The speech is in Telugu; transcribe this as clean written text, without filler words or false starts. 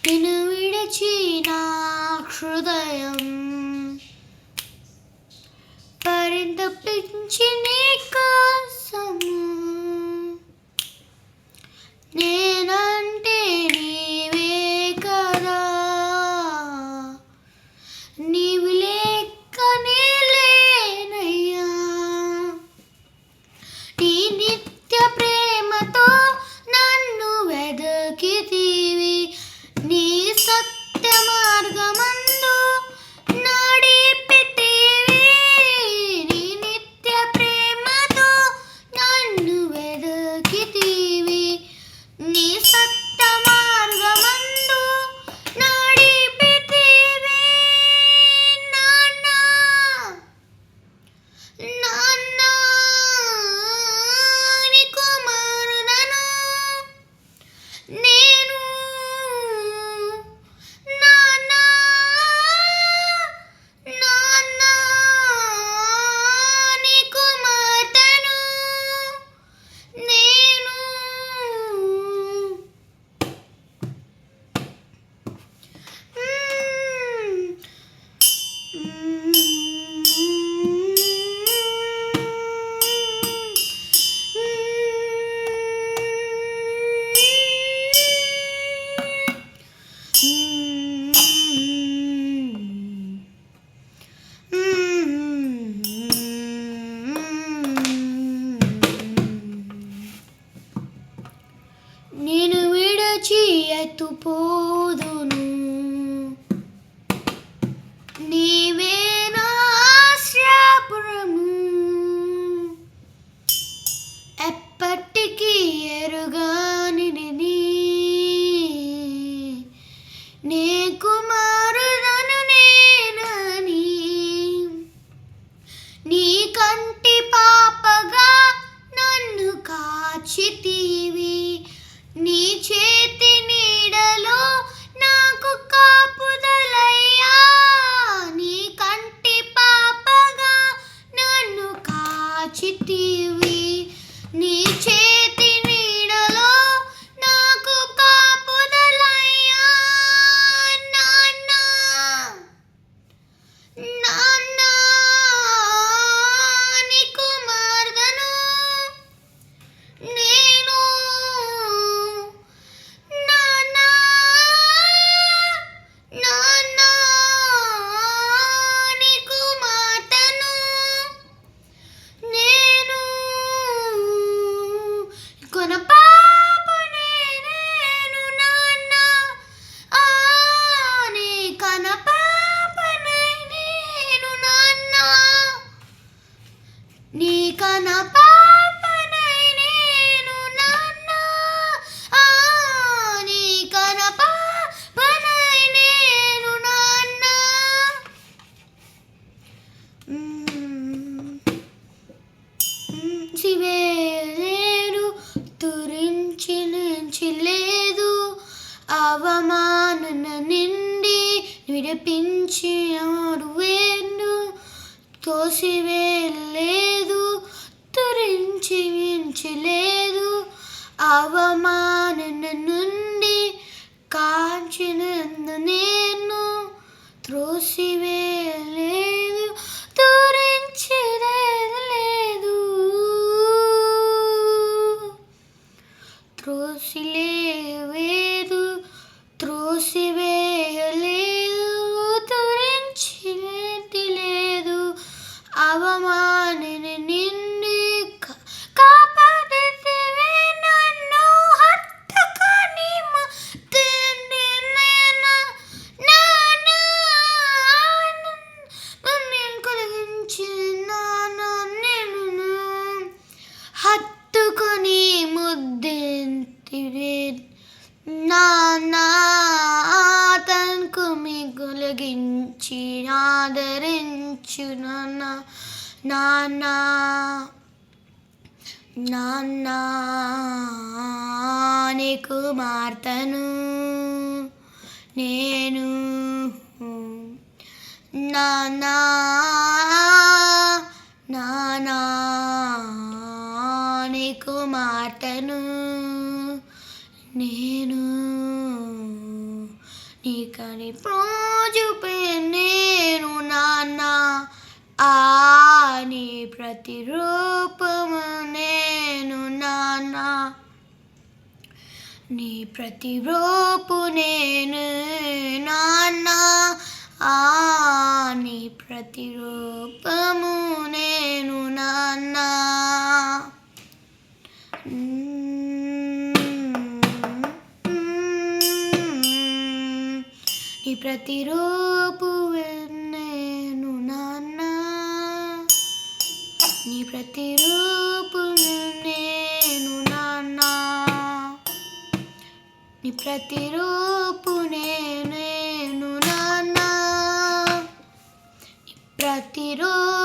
నిన్ను విడిచిన హృదయం పరితపించి నీ కోసము నేనంటే నీవే కదా నీవు లేకనే లేనయ్యా నీ నిత్య ప్రేమతో నన్ను వెదకితివి నీ సత్య మార్గమందు నడిపితివి నీ నిత్య ప్రేమతో నన్ను వెదకితివి నీ సత్య మార్గమందు నడిపితివి నాన్న నాన్న నీ కుమారుడను నేను నాన్న నాన్న నీ కుమార్తెను నేను నేను విడచి ఎత్తుపోదును నీవే నా ఆశ్రయపురము ఎప్పటికీ ఎరుగానిది నీ కుమారుడను నేనని నీ కంటి పాపగా నన్ను కాచితివి నీ చేతి నీడలో నాకు కాపుదలయ్యా నీ కంటి పాపగా నన్ను కాచితివి నీ చేతి నీడలో నాకు కాపుదలయ్యా నాన్న నాన్న నీ కుమార్తెను నేను నాన్న నాన్న నీ కుమార్తెను నేను కొన పాపనే నేను నాన్న నీ కన పాపనే నేను నాన్న నీ కన పాపనై నేను నాన్న నీ కన పాపనై నేను నాన్న చివేలేరు తురించి లేదు అవమానన నిండి విడిపించి ఆరువేను తోసివేయలేదు తురించి మించలేదు అవమానన నుండి కాచినందు నేను త్రోసివేయలేదు తురించిలేదు త్రోసిలేవేదు త్రోసివేయలేదు తురించినది లేదు అవమానన నిండి కాపాడితివి నన్ను హత్తుకొని నన్ను కలిగించి నేను హత్తుకొని ముద్దెంతివి నాన్న తనకు మిగులగిన్ పెంచి ఆదరించు నాన్న నాన్న నాన్న నీ కుమార్తెను నేను నాన్న నాన్న నీ కుమార్తెను నేను నీకని చూపే నేను నాన్న నీ ప్రతిరూపము నేను నాన్న నీ ప్రతిరూపు నేను నాన్న నీ ప్రతిరూపము నేను నాన్న నీ ప్రతిరూపు నేను నాన్న నీ ప్రతిరూపు నేను నాన్న నీ ప్రతిరూపు నేను నాన్న నీ ప్రతిరూపు